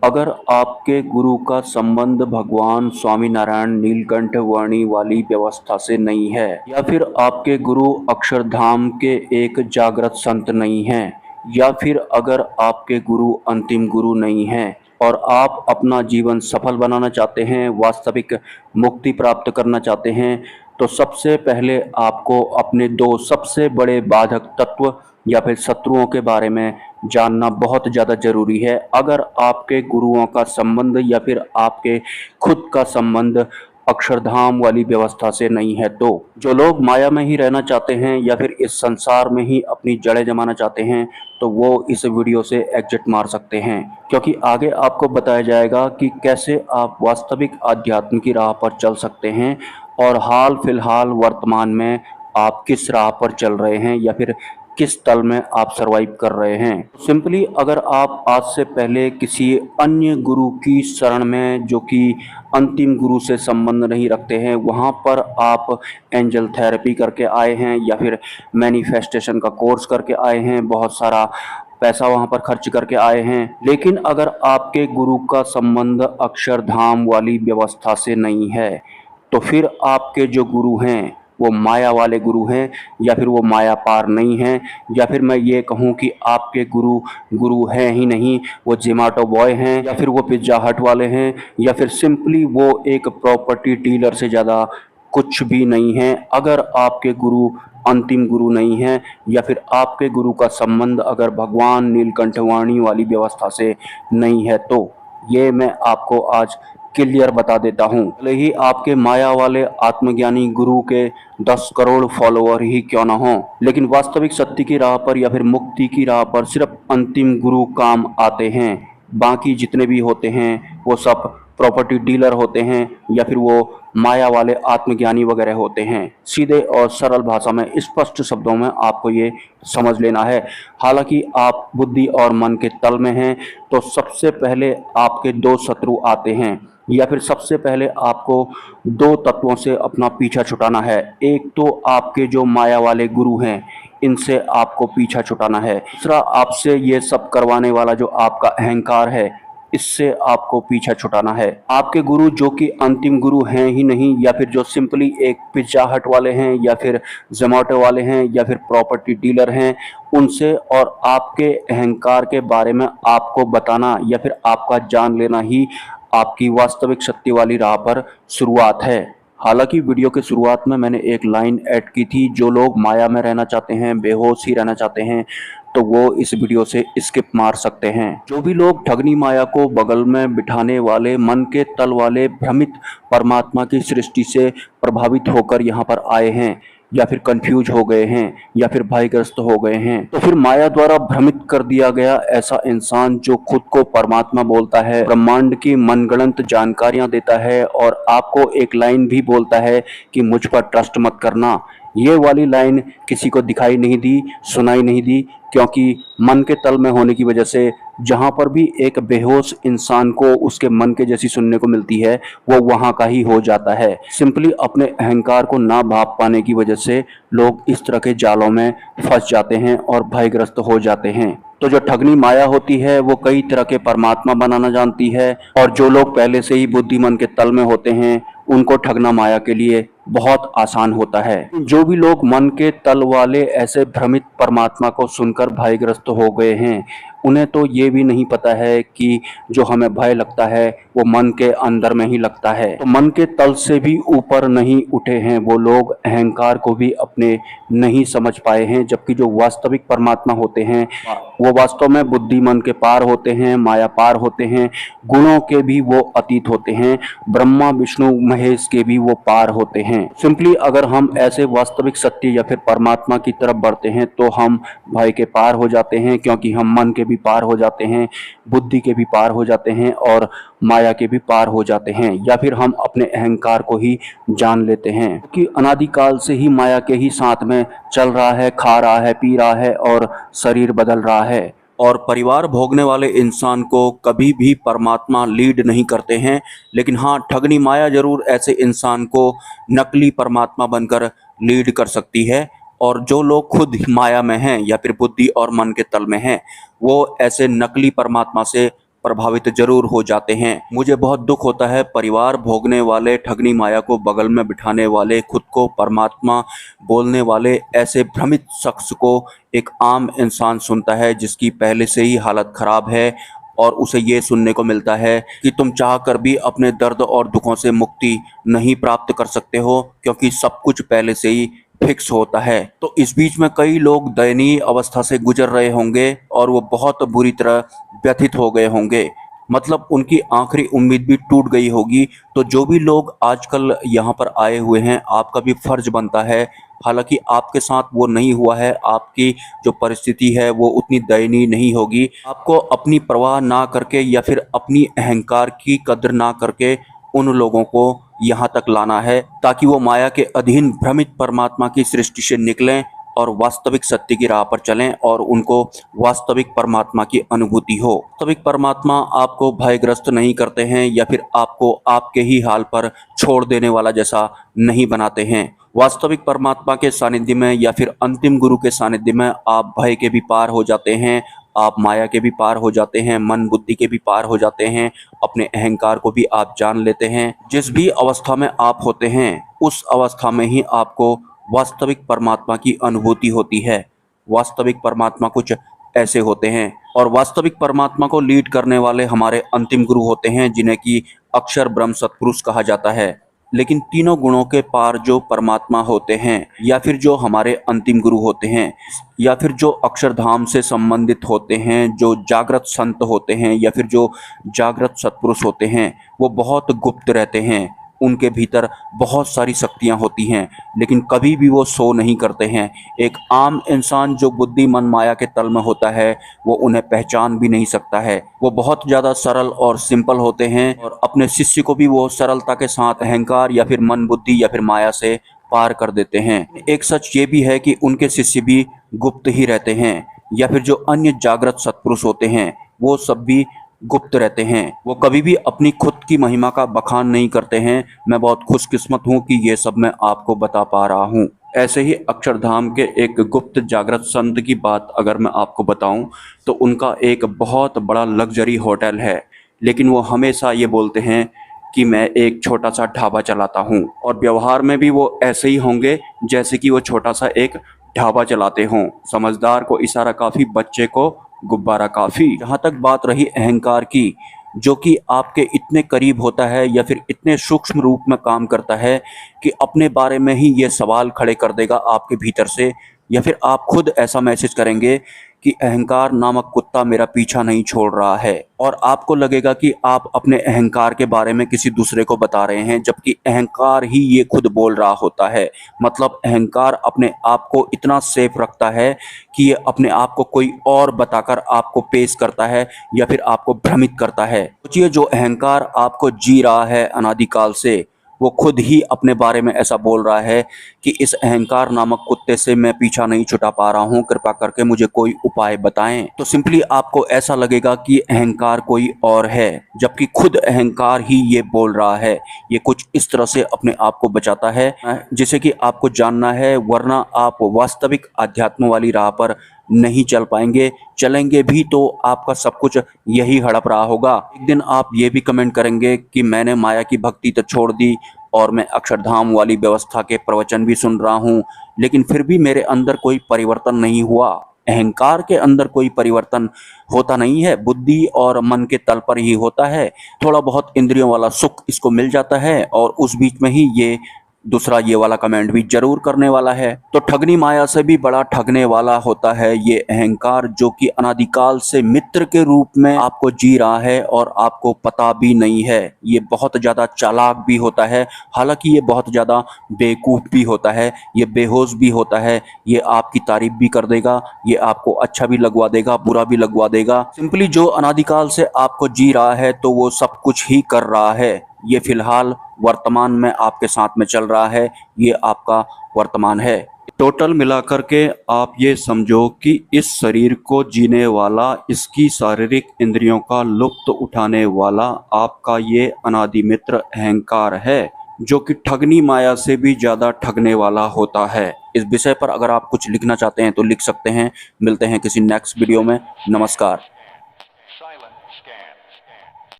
अगर आपके गुरु का संबंध भगवान स्वामीनारायण नीलकंठ वाणी वाली व्यवस्था से नहीं है, या फिर आपके गुरु अक्षरधाम के एक जागृत संत नहीं हैं, या फिर अगर आपके गुरु अंतिम गुरु नहीं हैं और आप अपना जीवन सफल बनाना चाहते हैं, वास्तविक मुक्ति प्राप्त करना चाहते हैं, तो सबसे पहले आपको अपने दो सबसे बड़े बाधक तत्व या फिर शत्रुओं के बारे में जानना बहुत ज़्यादा ज़रूरी है। अगर आपके गुरुओं का संबंध या फिर आपके खुद का संबंध अक्षरधाम वाली व्यवस्था से नहीं है, तो जो लोग माया में ही रहना चाहते हैं या फिर इस संसार में ही अपनी जड़ें जमाना चाहते हैं, तो वो इस वीडियो से एग्जिट मार सकते हैं, क्योंकि आगे आपको बताया जाएगा कि कैसे आप वास्तविक आध्यात्म की राह पर चल सकते हैं और हाल फिलहाल वर्तमान में आप किस राह पर चल रहे हैं या फिर किस तल में आप सरवाइव कर रहे हैं। सिंपली अगर आप आज से पहले किसी अन्य गुरु की शरण में, जो कि अंतिम गुरु से संबंध नहीं रखते हैं, वहाँ पर आप एंजल थेरेपी करके आए हैं या फिर मैनिफेस्टेशन का कोर्स करके आए हैं, बहुत सारा पैसा वहाँ पर खर्च करके आए हैं, लेकिन अगर आपके गुरु का संबंध अक्षरधाम वाली व्यवस्था से नहीं है, तो फिर आपके जो गुरु हैं वो माया वाले गुरु हैं या फिर वो माया पार नहीं हैं, या फिर मैं ये कहूँ कि आपके गुरु गुरु हैं ही नहीं, वो जोमैटो बॉय हैं या फिर वो पिज्ज़ा हट वाले हैं या फिर सिंपली वो एक प्रॉपर्टी डीलर से ज़्यादा कुछ भी नहीं है। अगर आपके गुरु अंतिम गुरु नहीं है या फिर आपके गुरु का संबंध अगर भगवान नीलकंठवाणी वाली व्यवस्था से नहीं है, तो ये मैं आपको आज क्लियर बता देता हूँ। भले ही आपके माया वाले आत्मज्ञानी गुरु के 10 करोड़ फॉलोअर ही क्यों ना हो, लेकिन वास्तविक सत्य की राह पर या फिर मुक्ति की राह पर सिर्फ अंतिम गुरु काम आते हैं। बाकी जितने भी होते हैं वो सब प्रॉपर्टी डीलर होते हैं या फिर वो माया वाले आत्मज्ञानी वगैरह होते हैं। सीधे और सरल भाषा में स्पष्ट शब्दों में आपको ये समझ लेना है। हालांकि आप बुद्धि और मन के तल में हैं, तो सबसे पहले आपके दो शत्रु आते हैं, या फिर सबसे पहले आपको दो तत्वों से अपना पीछा छुटाना है। एक तो आपके जो माया वाले गुरु हैं, इनसे आपको पीछा छुटाना है। दूसरा, आपसे ये सब करवाने वाला जो आपका अहंकार है, इससे आपको पीछा छुटाना है। आपके गुरु जो कि अंतिम गुरु हैं ही नहीं, या फिर जो सिंपली एक पिज्जा हट वाले हैं या फिर जोमैटो वाले हैं या फिर प्रॉपर्टी डीलर हैं, उनसे और आपके अहंकार के बारे में आपको बताना या फिर आपका जान लेना ही आपकी वास्तविक सत्य वाली राह पर शुरुआत है। हालांकि वीडियो के शुरुआत में मैंने एक लाइन ऐड की थी, जो लोग माया में रहना चाहते हैं, बेहोश ही रहना चाहते हैं, तो वो इस वीडियो से स्किप मार सकते हैं। जो भी लोग ठगनी माया को बगल में बिठाने वाले मन के तल वाले भ्रमित परमात्मा की सृष्टि से प्रभावित होकर यहाँ पर आए हैं, या फिर कंफ्यूज हो गए हैं, या फिर भयग्रस्त हो गए हैं, तो फिर माया द्वारा भ्रमित कर दिया गया ऐसा इंसान जो खुद को परमात्मा बोलता है, ब्रह्मांड की मनगढ़ंत जानकारियां देता है और आपको एक लाइन भी बोलता है कि मुझ पर ट्रस्ट मत करना, ये वाली लाइन किसी को दिखाई नहीं दी, सुनाई नहीं दी, क्योंकि मन के तल में होने की वजह से जहाँ पर भी एक बेहोश इंसान को उसके मन के जैसी सुनने को मिलती है, वो वहाँ का ही हो जाता है। सिंपली अपने अहंकार को ना भाप पाने की वजह से लोग इस तरह के जालों में फंस जाते हैं और भयग्रस्त हो जाते हैं। तो जो ठगनी माया होती है वो कई तरह के परमात्मा बनाना जानती है, और जो लोग पहले से ही बुद्धि मन के तल में होते हैं, उनको ठगना माया के लिए बहुत आसान होता है। जो भी लोग मन के तल वाले ऐसे भ्रमित परमात्मा को सुनकर भयग्रस्त हो गए हैं, उन्हें तो ये भी नहीं पता है कि जो हमें भय लगता है वो मन के अंदर में ही लगता है। तो मन के तल से भी ऊपर नहीं उठे हैं वो लोग, अहंकार को भी अपने नहीं समझ पाए हैं, जबकि जो वास्तविक परमात्मा होते हैं वो वास्तव में बुद्धि मन के पार होते हैं, माया पार होते हैं, गुणों के भी वो अतीत होते हैं, ब्रह्मा विष्णु महेश के भी वो पार होते हैं। सिंपली अगर हम ऐसे वास्तविक सत्य या फिर परमात्मा की तरफ बढ़ते हैं, तो हम भय के पार हो जाते हैं, क्योंकि हम मन के भी पार हो जाते हैं, बुद्धि के भी पार हो जाते हैं और माया के भी पार हो जाते हैं, या फिर हम अपने अहंकार को ही जान लेते हैं, क्योंकि अनादिकाल से ही माया के ही साथ में चल रहा है, खा रहा है, पी रहा है और शरीर बदल रहा है। और परिवार भोगने वाले इंसान को कभी भी परमात्मा लीड नहीं करते हैं, लेकिन हाँ, ठगनी माया जरूर ऐसे इंसान को नकली परमात्मा बनकर लीड कर सकती है। और जो लोग खुद माया में हैं या फिर बुद्धि और मन के तल में हैं, वो ऐसे नकली परमात्मा से प्रभावित जरूर हो जाते हैं। मुझे बहुत दुख होता है परिवार भोगने वाले ठगनी माया को बगल में बिठाने वाले, खुद को परमात्मा बोलने वाले ऐसे भ्रमित शख्स को एक आम इंसान सुनता है जिसकी पहले से ही हालत खराब है, और उसे ये सुनने को मिलता है कि तुम चाह कर भी अपने दर्द और दुखों से मुक्ति नहीं प्राप्त कर सकते हो, क्योंकि सब कुछ पहले से ही फिक्स होता है। तो इस बीच में कई लोग दयनीय अवस्था से गुजर रहे होंगे और वो बहुत बुरी तरह व्यथित हो गए होंगे, मतलब उनकी आखिरी उम्मीद भी टूट गई होगी। तो जो भी लोग आजकल यहाँ पर आए हुए हैं, आपका भी फर्ज बनता है, हालांकि आपके साथ वो नहीं हुआ है, आपकी जो परिस्थिति है वो उतनी दयनीय नहीं होगी। आपको अपनी परवाह ना करके या फिर अपनी अहंकार की कदर ना करके उन लोगों को यहाँ तक लाना है, ताकि वो माया के अधीन भ्रमित परमात्मा की सृष्टि से निकलें और वास्तविक सत्य की राह पर चलें और उनको वास्तविक परमात्मा की अनुभूति हो। वास्तविक परमात्मा आपको भयग्रस्त नहीं करते हैं या फिर आपको आपके ही हाल पर छोड़ देने वाला जैसा नहीं बनाते हैं। वास्तविक परमात्मा के सानिध्य में या फिर अंतिम गुरु के सानिध्य में आप भय के भी पार हो जाते हैं, आप माया के भी पार हो जाते हैं, मन बुद्धि के भी पार हो जाते हैं, अपने अहंकार को भी आप जान लेते हैं। जिस भी अवस्था में आप होते हैं उस अवस्था में ही आपको वास्तविक परमात्मा की अनुभूति होती है। वास्तविक परमात्मा कुछ ऐसे होते हैं, और वास्तविक परमात्मा को लीड करने वाले हमारे अंतिम गुरु होते हैं, जिन्हें कि अक्षर ब्रह्म सत्पुरुष कहा जाता है। लेकिन तीनों गुणों के पार जो परमात्मा होते हैं, या फिर जो हमारे अंतिम गुरु होते हैं, या फिर जो अक्षरधाम से संबंधित होते हैं, जो जागृत संत होते हैं, या फिर जो जागृत सत्पुरुष होते हैं, वो बहुत गुप्त रहते हैं। उनके भीतर बहुत सारी शक्तियां होती हैं, लेकिन कभी भी वो शो नहीं करते हैं। एक आम इंसान जो बुद्धि मन माया के तल में होता है वो उन्हें पहचान भी नहीं सकता है। वो बहुत ज़्यादा सरल और सिंपल होते हैं, और अपने शिष्य को भी वो सरलता के साथ अहंकार या फिर मन बुद्धि या फिर माया से पार कर देते हैं। एक सच ये भी है कि उनके शिष्य भी गुप्त ही रहते हैं, या फिर जो अन्य जागृत सत्पुरुष होते हैं वो सब भी गुप्त रहते हैं। वो कभी भी अपनी खुद की महिमा का बखान नहीं करते हैं। मैं बहुत खुशकिस्मत हूँ कि ये सब मैं आपको बता पा रहा हूँ। ऐसे ही अक्षरधाम के एक गुप्त जागृत संत की बात अगर मैं आपको बताऊं तो उनका एक बहुत बड़ा लग्जरी होटल है, लेकिन वो हमेशा ये बोलते हैं कि मैं एक छोटा सा ढाबा चलाता हूँ, और व्यवहार में भी वो ऐसे ही होंगे जैसे कि वो छोटा सा एक ढाबा चलाते हों। समझदार को इशारा काफ़ी, बच्चे को गुब्बारा काफ़ी। जहाँ तक बात रही अहंकार की, जो कि आपके इतने करीब होता है या फिर इतने सूक्ष्म रूप में काम करता है कि अपने बारे में ही ये सवाल खड़े कर देगा आपके भीतर से, या फिर आप खुद ऐसा मैसेज करेंगे कि अहंकार नामक कुत्ता मेरा पीछा नहीं छोड़ रहा है, और आपको लगेगा कि आप अपने अहंकार के बारे में किसी दूसरे को बता रहे हैं, जबकि अहंकार ही ये खुद बोल रहा होता है। मतलब अहंकार अपने आप को इतना सेफ रखता है कि ये अपने आप को कोई और बताकर आपको पेश करता है या फिर आपको भ्रमित करता है। सोचिए, जो अहंकार आपको जी रहा है अनादिकाल से, वो खुद ही अपने बारे में ऐसा बोल रहा है कि इस अहंकार नामक कुत्ते से मैं पीछा नहीं छुड़ा पा रहा हूँ, कृपा करके मुझे कोई उपाय बताएं। तो सिंपली आपको ऐसा लगेगा कि अहंकार कोई और है, जबकि खुद अहंकार ही ये बोल रहा है। ये कुछ इस तरह से अपने आप को बचाता है जिसे कि आपको जानना है, वरना आप वास्तविक अध्यात्म वाली राह पर नहीं चल पाएंगे। चलेंगे भी तो आपका सब कुछ यही हड़प रहा होगा। एक दिन आप ये भी कमेंट करेंगे कि मैंने माया की भक्ति तो छोड़ दी और मैं अक्षरधाम वाली व्यवस्था के प्रवचन भी सुन रहा हूँ, लेकिन फिर भी मेरे अंदर कोई परिवर्तन नहीं हुआ। अहंकार के अंदर कोई परिवर्तन होता नहीं है, बुद्धि और मन के तल पर ही होता है। थोड़ा बहुत इंद्रियों वाला सुख इसको मिल जाता है, और उस बीच में ही ये दूसरा ये वाला कमेंट भी जरूर करने वाला है। तो ठगनी माया से भी बड़ा ठगने वाला होता है ये अहंकार, जो कि अनादिकाल से मित्र के रूप में आपको जी रहा है और आपको पता भी नहीं है। ये बहुत ज़्यादा चालाक भी होता है, हालांकि ये बहुत ज़्यादा बेवकूफ़ भी होता है, ये बेहोश भी होता है। ये आपकी तारीफ भी कर देगा, ये आपको अच्छा भी लगवा देगा, बुरा भी लगवा देगा। सिंपली जो अनादिकाल से आपको जी रहा है तो वो सब कुछ ही कर रहा है। ये फिलहाल वर्तमान में आपके साथ में चल रहा है, ये आपका वर्तमान है। टोटल मिलाकर के आप ये समझो कि इस शरीर को जीने वाला, इसकी शारीरिक इंद्रियों का लुत्फ उठाने वाला आपका ये अनादि मित्र अहंकार है, जो कि ठगनी माया से भी ज़्यादा ठगने वाला होता है। इस विषय पर अगर आप कुछ लिखना चाहते हैं तो लिख सकते हैं। मिलते हैं किसी नेक्स्ट वीडियो में। नमस्कार।